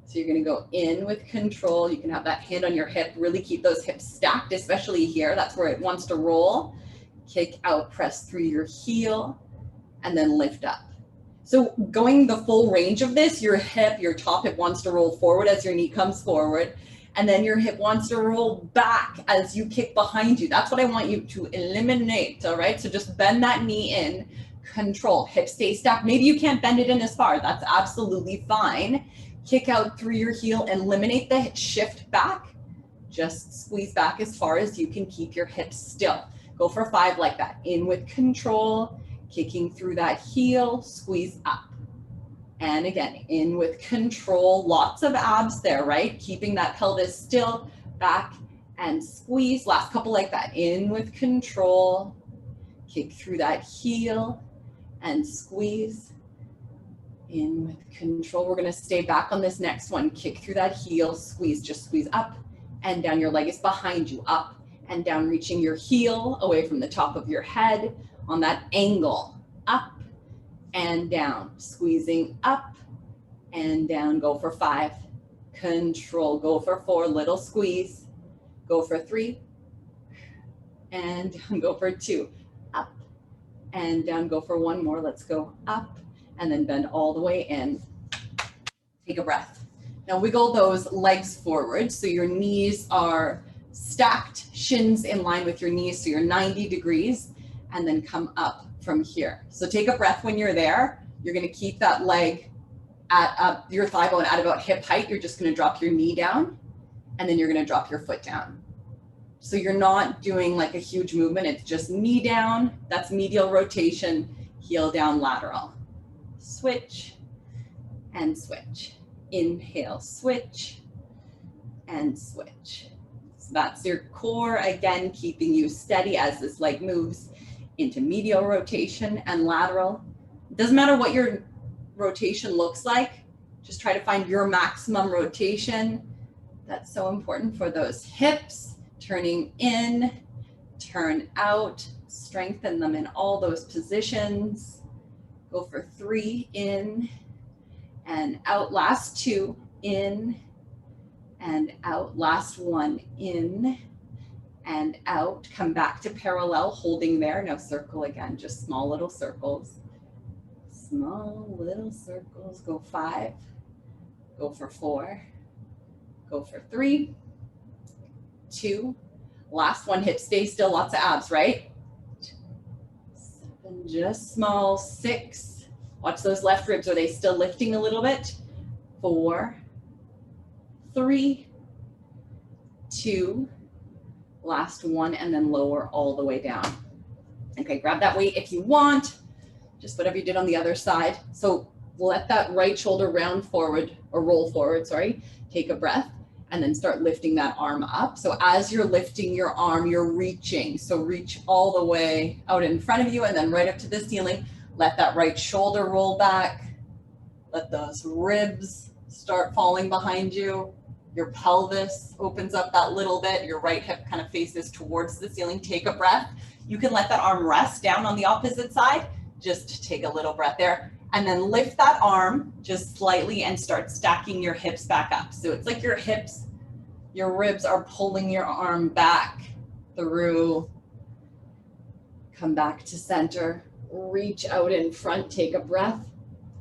Speaker 1: So you're gonna go in with control, you can have that hand on your hip, really keep those hips stacked, especially here, that's where it wants to roll. Kick out, press through your heel, and then lift up. So going the full range of this, your hip, your top hip wants to roll forward as your knee comes forward, and then your hip wants to roll back as you kick behind you. That's what I want you to eliminate, all right? So just bend that knee in, control, hip stay stacked. Maybe you can't bend it in as far, that's absolutely fine. Kick out through your heel, eliminate the shift back, just squeeze back as far as you can, keep your hips still. Go for 5 like that, in with control, kicking through that heel, squeeze up. And again, in with control, lots of abs there, right? Keeping that pelvis still, back and squeeze. Last couple like that, in with control, kick through that heel and squeeze. In with control. We're gonna stay back on this next one. Kick through that heel, squeeze, just squeeze up and down. Your leg is behind you, up and down, reaching your heel away from the top of your head on that angle, up and down, squeezing up and down. Go for 5, control, go for 4, little squeeze, go for 3, and go for 2, up and down, go for 1 more, let's go up, and then bend all the way in. Take a breath. Now wiggle those legs forward so your knees are stacked, shins in line with your knees, so you're 90 degrees, and then come up from here. So take a breath when you're there. You're gonna keep that leg at your thigh bone at about hip height. You're just gonna drop your knee down, and then you're gonna drop your foot down. So you're not doing like a huge movement, it's just knee down, that's medial rotation, heel down, lateral. Switch and switch. Inhale, switch and switch. So that's your core, again, keeping you steady as this leg moves into medial rotation and lateral. It doesn't matter what your rotation looks like, just try to find your maximum rotation. That's so important for those hips, turning in, turn out, strengthen them in all those positions. Go for 3, in and out, last 2, in and out, last 1, in and out. Come back to parallel, holding there. Now circle again, just small little circles. Small little circles. Go 5, go for 4, go for 3, 2, last 1, hip stay still, lots of abs, right? 7, just small, 6, watch those left ribs, are they still lifting a little bit? 4, 3, 2, last 1, and then lower all the way down. Okay, grab that weight if you want, just whatever you did on the other side. So let that right shoulder round forward, or roll forward, sorry. Take a breath, and then start lifting that arm up. So as you're lifting your arm, you're reaching. So reach all the way out in front of you, and then right up to the ceiling. Let that right shoulder roll back. Let those ribs start falling behind you. Your pelvis opens up that little bit. Your right hip kind of faces towards the ceiling. Take a breath. You can let that arm rest down on the opposite side. Just take a little breath there. And then lift that arm just slightly and start stacking your hips back up. So it's like your hips, your ribs are pulling your arm back through. Come back to center. Reach out in front. Take a breath.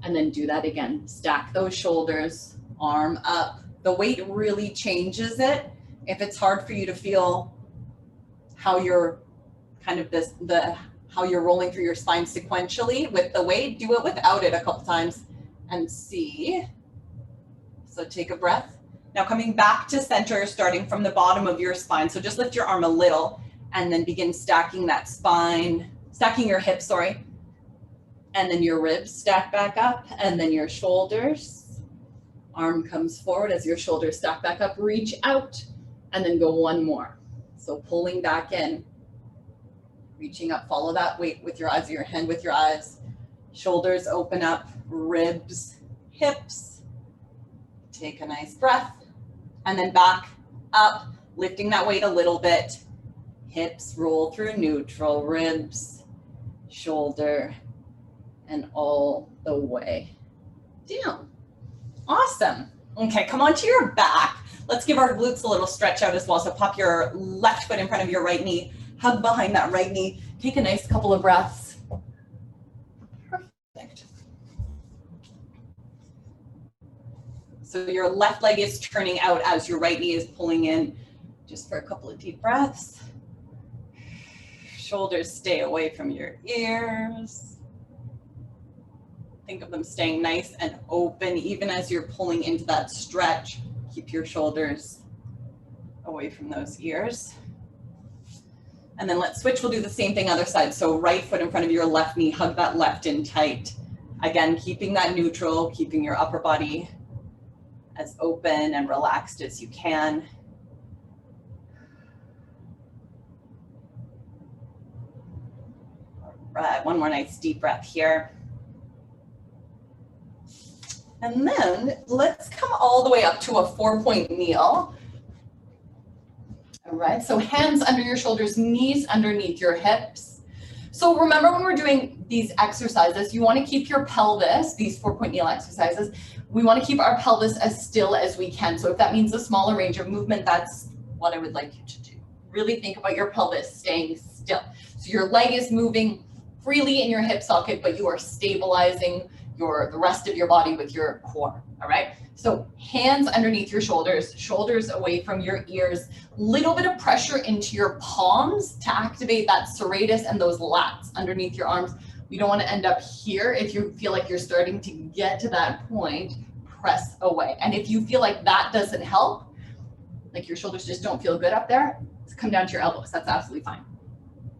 Speaker 1: And then do that again. Stack those shoulders, arm up. The weight really changes it. If it's hard for you to feel how you're kind of how you're rolling through your spine sequentially with the weight, do it without it a couple times and see. So take a breath. Now coming back to center, starting from the bottom of your spine. So just lift your arm a little and then begin stacking that spine, stacking your hips, sorry. And then your ribs stack back up, and then your shoulders. Arm comes forward as your shoulders stack back up, reach out, and then go one more. So pulling back in, reaching up, follow that weight with your eyes, your hand with your eyes. Shoulders open up, ribs, hips. Take a nice breath, and then back up, lifting that weight a little bit. Hips roll through neutral, ribs, shoulder, and all the way down. Awesome. Okay, come onto your back. Let's give our glutes a little stretch out as well. So pop your left foot in front of your right knee, hug behind that right knee. Take a nice couple of breaths. Perfect. So your left leg is turning out as your right knee is pulling in, just for a couple of deep breaths. Shoulders stay away from your ears. Think of them staying nice and open, even as you're pulling into that stretch. Keep your shoulders away from those ears. And then let's switch. We'll do the same thing other side. So right foot in front of your left knee, hug that left in tight. Again, keeping that neutral, keeping your upper body as open and relaxed as you can. All right, one more nice deep breath here. And then let's come all the way up to a 4-point kneel. All right, so hands under your shoulders, knees underneath your hips. So remember, when we're doing these exercises, you want to keep your pelvis, these 4-point kneel exercises, we want to keep our pelvis as still as we can. So if that means a smaller range of movement, that's what I would like you to do. Really think about your pelvis staying still. So your leg is moving freely in your hip socket, but you are stabilizing the rest of your body with your core, all right? So hands underneath your shoulders, shoulders away from your ears, little bit of pressure into your palms to activate that serratus and those lats underneath your arms. We don't want to end up here. If you feel like you're starting to get to that point, press away. And if you feel like that doesn't help, like your shoulders just don't feel good up there, come down to your elbows. That's absolutely fine.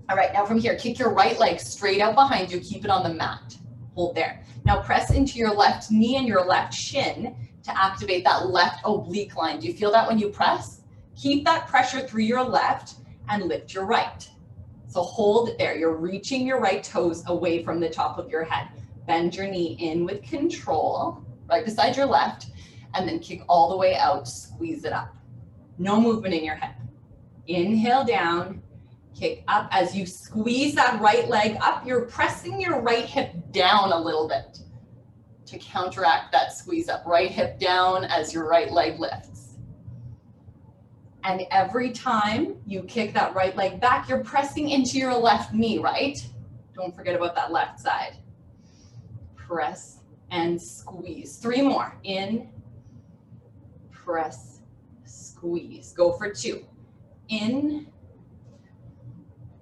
Speaker 1: All right, now from here, kick your right leg straight out behind you. Keep it on the mat. Hold there. Now press into your left knee and your left shin to activate that left oblique line. Do you feel that when you press? Keep that pressure through your left and lift your right. So hold it there. You're reaching your right toes away from the top of your head. Bend your knee in with control, right beside your left, and then kick all the way out, squeeze it up. No movement in your head. Inhale down, kick up. As you squeeze that right leg up, you're pressing your right hip down a little bit to counteract that squeeze up. Right hip down as your right leg lifts. And every time you kick that right leg back, you're pressing into your left knee, right? Don't forget about that left side. Press and squeeze. 3 more. In, press, squeeze. Go for 2. In,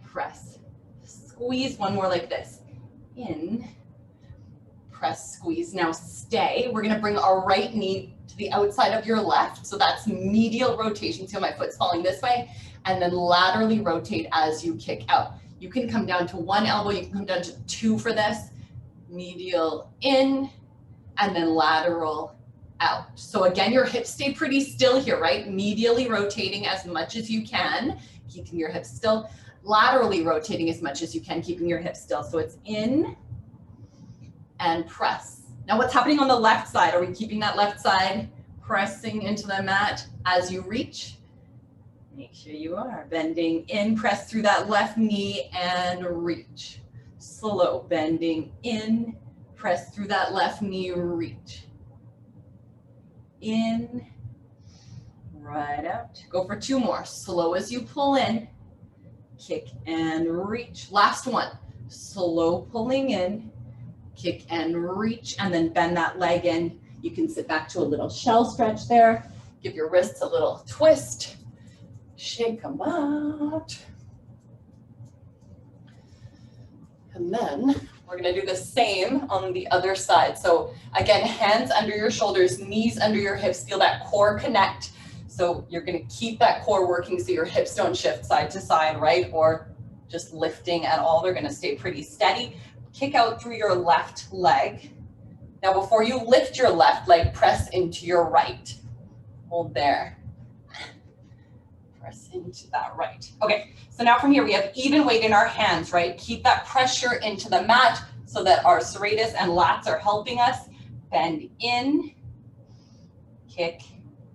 Speaker 1: press, squeeze. 1 more like this. In, press, squeeze. Now stay. We're going to bring our right knee to the outside of your left. So that's medial rotation. So my foot's falling this way, and then laterally rotate as you kick out. You can come down to 1 elbow. You can come down to 2 for this. Medial in, and then lateral out. So again, your hips stay pretty still here, right? Medially rotating as much as you can, keeping your hips still. Laterally rotating as much as you can, keeping your hips still. So it's in and press. Now what's happening on the left side? Are we keeping that left side pressing into the mat as you reach? Make sure you are. Bending in, press through that left knee and reach. Slow, bending in, press through that left knee, reach. In, right out. Go for 2 more. Slow as you pull in, kick and reach. Last one. Slow pulling in, kick and reach, and then bend that leg in. You can sit back to a little shell stretch there. Give your wrists a little twist. Shake them out. And then we're We're gonna do the same on the other side. So again, hands under your shoulders, knees under your hips, feel that core connect. So you're gonna keep that core working so your hips don't shift side to side, right? Or just lifting at all. They're gonna stay pretty steady. Kick out through your left leg. Now before you lift your left leg, press into your right. Hold there. Press into that right. Okay, so now from here we have even weight in our hands, right? Keep that pressure into the mat so that our serratus and lats are helping us. Bend in, kick,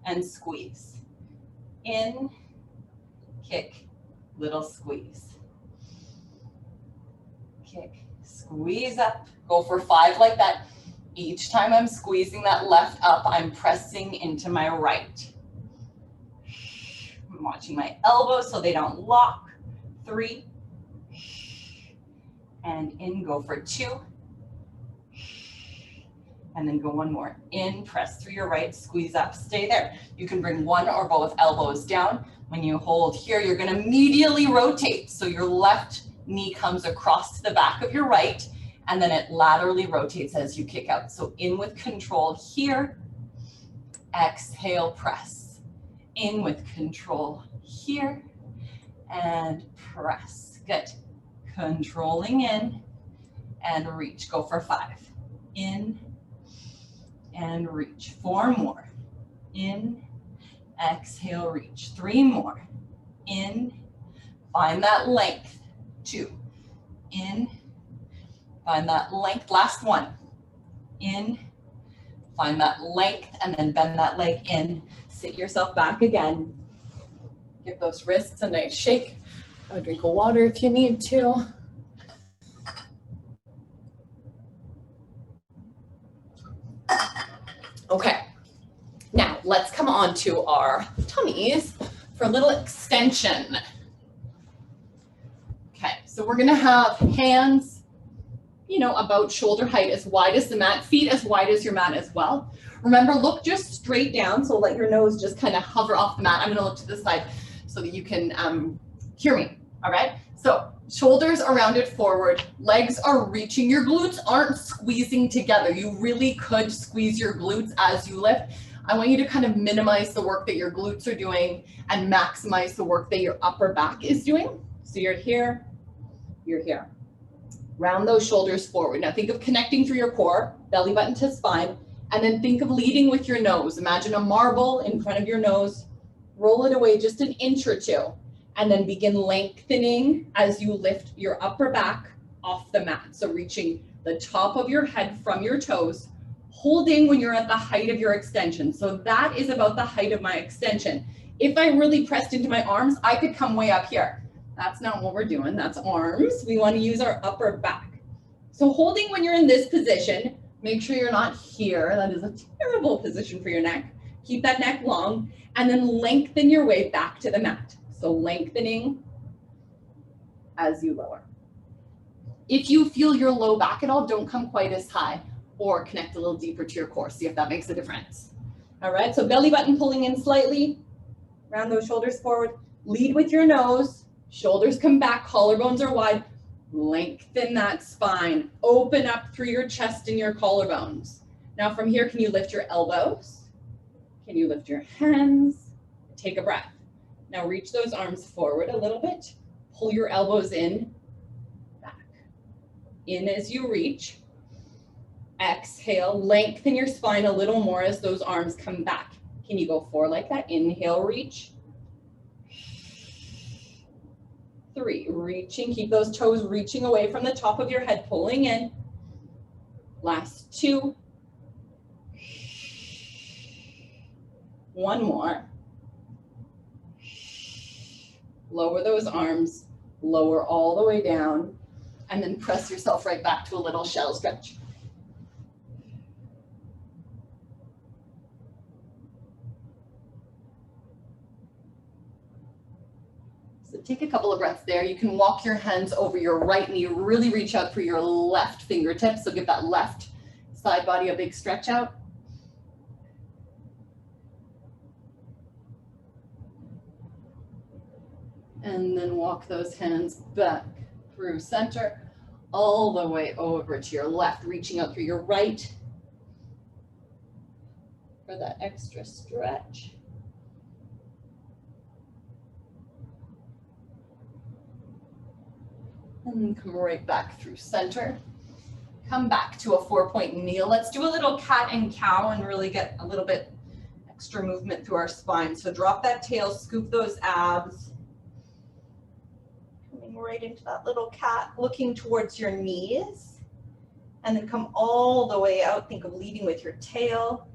Speaker 1: and squeeze. In, kick, little squeeze. Kick, squeeze up. Go for 5 like that. Each time I'm squeezing that left up, I'm pressing into my right. I'm watching my elbows so they don't lock. 3. And in, go for 2. And then go 1 more. In, press through your right, squeeze up, stay there. You can bring 1 or both elbows down. When you hold here, you're gonna medially rotate. So your left knee comes across the back of your right, and then it laterally rotates as you kick out. So in with control here, exhale, press. In with control here, and press. Good. Controlling in, and reach. Go for 5. In, and reach. 4 more. In, exhale, reach. 3 more. In, find that length. 2. In, find that length. Last 1. In, find that length, and then bend that leg in. Sit yourself back again. Give those wrists a nice shake. A drink of water if you need to. Okay, now let's come on to our tummies for a little extension. Okay, so we're gonna have hands, about shoulder height, as wide as the mat, feet as wide as your mat as well. Remember, look just straight down, so let your nose just kind of hover off the mat. I'm gonna look to this side so that you can hear me, all right? So shoulders are rounded forward, legs are reaching, your glutes aren't squeezing together. You really could squeeze your glutes as you lift. I want you to kind of minimize the work that your glutes are doing and maximize the work that your upper back is doing. So you're here, you're here. Round those shoulders forward. Now think of connecting through your core, belly button to spine, and then think of leading with your nose. Imagine a marble in front of your nose, roll it away just an inch or 2, and then begin lengthening as you lift your upper back off the mat. So reaching the top of your head from your toes, holding when you're at the height of your extension. So that is about the height of my extension. If I really pressed into my arms, I could come way up here. That's not what we're doing, that's arms. We want to use our upper back. So holding when you're in this position, make sure you're not here. That is a terrible position for your neck. Keep that neck long, and then lengthen your way back to the mat. So lengthening as you lower. If you feel your low back at all, don't come quite as high, or connect a little deeper to your core. See if that makes a difference. All right, so belly button pulling in slightly, round those shoulders forward, lead with your nose, shoulders come back, collarbones are wide, lengthen that spine, open up through your chest and your collarbones. Now from here, can you lift your elbows? Can you lift your hands? Take a breath. Now reach those arms forward a little bit, pull your elbows in, back. In as you reach. Exhale, lengthen your spine a little more as those arms come back. Can you go 4 like that? Inhale, reach. 3, reaching, keep those toes reaching away from the top of your head, pulling in. Last 2. 1 more. Lower those arms, lower all the way down, and then press yourself right back to a little shell stretch. So take a couple of breaths there. You can walk your hands over your right knee, really reach out for your left fingertips. So give that left side body a big stretch out. And then walk those hands back through center. all the way over to your left, reaching out through your right for that extra stretch. And then come right back through center. Come back to a 4-point kneel. Let's do a little cat and cow and really get a little bit extra movement through our spine. So drop that tail, scoop those abs. Coming right into that little cat, looking towards your knees. And then come all the way out. Think of leading with your tail.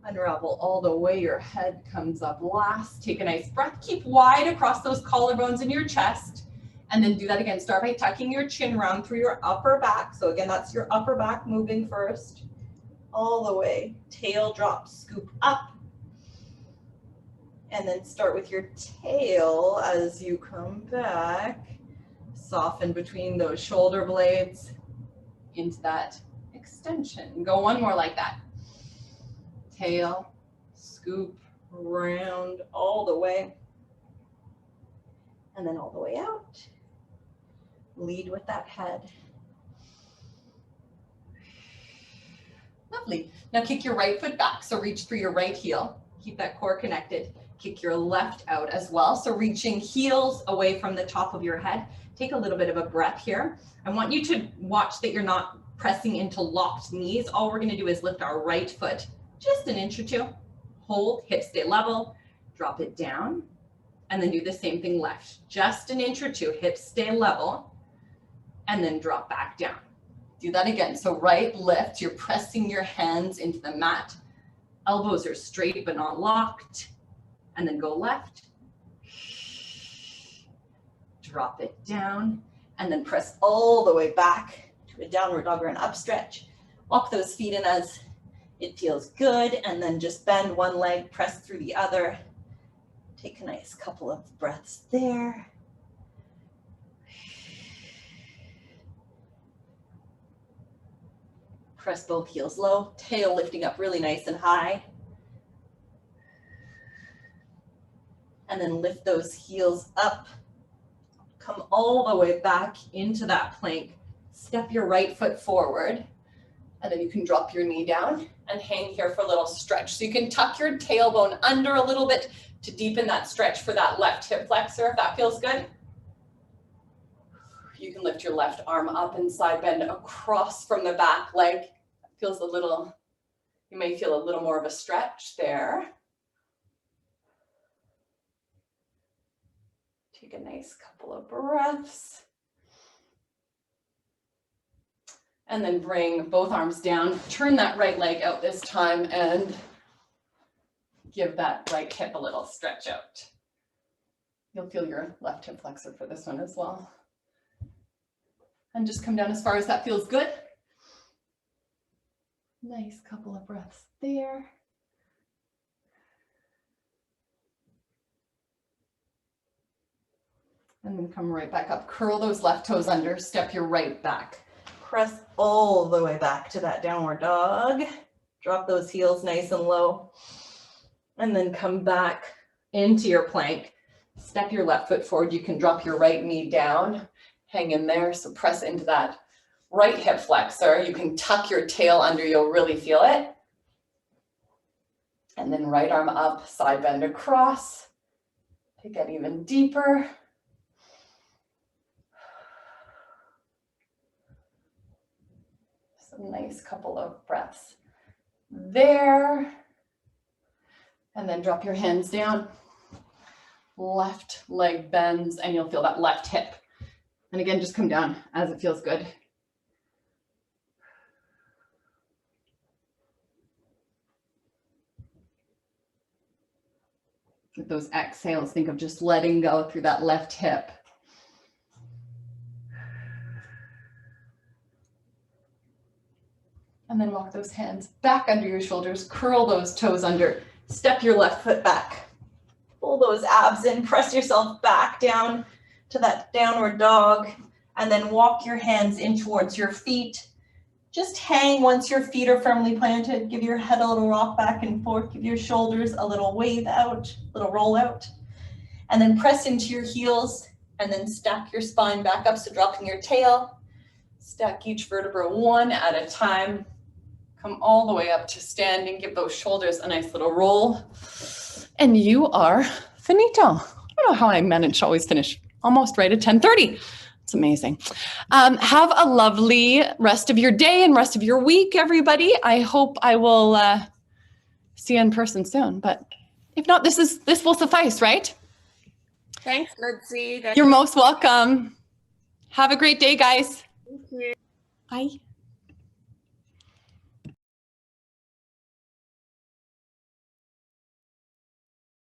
Speaker 1: Unravel all the way your head comes up last. Take a nice breath. Keep wide across those collarbones in your chest. And then do that again. Start by tucking your chin round through your upper back. So again, that's your upper back moving first. All the way. Tail drop, scoop up. And then start with your tail as you come back. Soften between those shoulder blades into that extension. Go one more like that. Tail, scoop, round, all the way. And then all the way out. Lead with that head. Lovely. Now kick your right foot back. So reach through your right heel. Keep that core connected. Kick your left out as well. So reaching heels away from the top of your head. Take a little bit of a breath here. I want you to watch that you're not pressing into locked knees. All we're going to do is lift our right foot just an inch or two. Hold, hips stay level. Drop it down. And then do the same thing left. Just an inch or two, hips stay level. And then drop back down. Do that again. So right lift, you're pressing your hands into the mat. Elbows are straight but not locked. And then go left. Drop it down. And then press all the way back to a downward dog or an up stretch. Walk those feet in as it feels good. And then just bend one leg, press through the other. Take a nice couple of breaths there. Press both heels low, tail lifting up really nice and high. And then lift those heels up. Come all the way back into that plank. Step your right foot forward. And then you can drop your knee down and hang here for a little stretch. So you can tuck your tailbone under a little bit to deepen that stretch for that left hip flexor, if that feels good. You can lift your left arm up and side bend across from the back leg. Feels a little, you may feel a little more of a stretch there. Take a nice couple of breaths. And then bring both arms down. Turn that right leg out this time and give that right hip a little stretch out. You'll feel your left hip flexor for this one as well. And just come down as far as that feels good. Nice couple of breaths there. And then come right back up. Curl those left toes under, step your right back. Press all the way back to that downward dog. Drop those heels nice and low. And then come back into your plank. Step your left foot forward. You can drop your right knee down. Hang in there. So press into that right hip flexor. You can tuck your tail under. You'll really feel it. And then right arm up, side bend across to get even deeper. Some nice couple of breaths there. And then drop your hands down. Left leg bends and you'll feel that left hip. And again, just come down as it feels good. With those exhales, think of just letting go through that left hip. And then walk those hands back under your shoulders, curl those toes under, step your left foot back. Pull those abs in, press yourself back down to that downward dog, and then walk your hands in towards your feet. Just hang once your feet are firmly planted. Give your head a little rock back and forth. Give your shoulders a little wave out, little roll out. And then press into your heels and then stack your spine back up. So dropping your tail, Stack each vertebra one at a time. Come all the way up to standing. Give those shoulders a nice little roll. And you are finito. I don't know how I managed to always finish almost right at 10:30. It's amazing. Have a lovely rest of your day and rest of your week, everybody. I hope I will see you in person soon. But if not, this will suffice, right?
Speaker 2: Thanks, Lindsay.
Speaker 1: You're most welcome. Have a great day, guys.
Speaker 2: Thank you.
Speaker 1: Bye.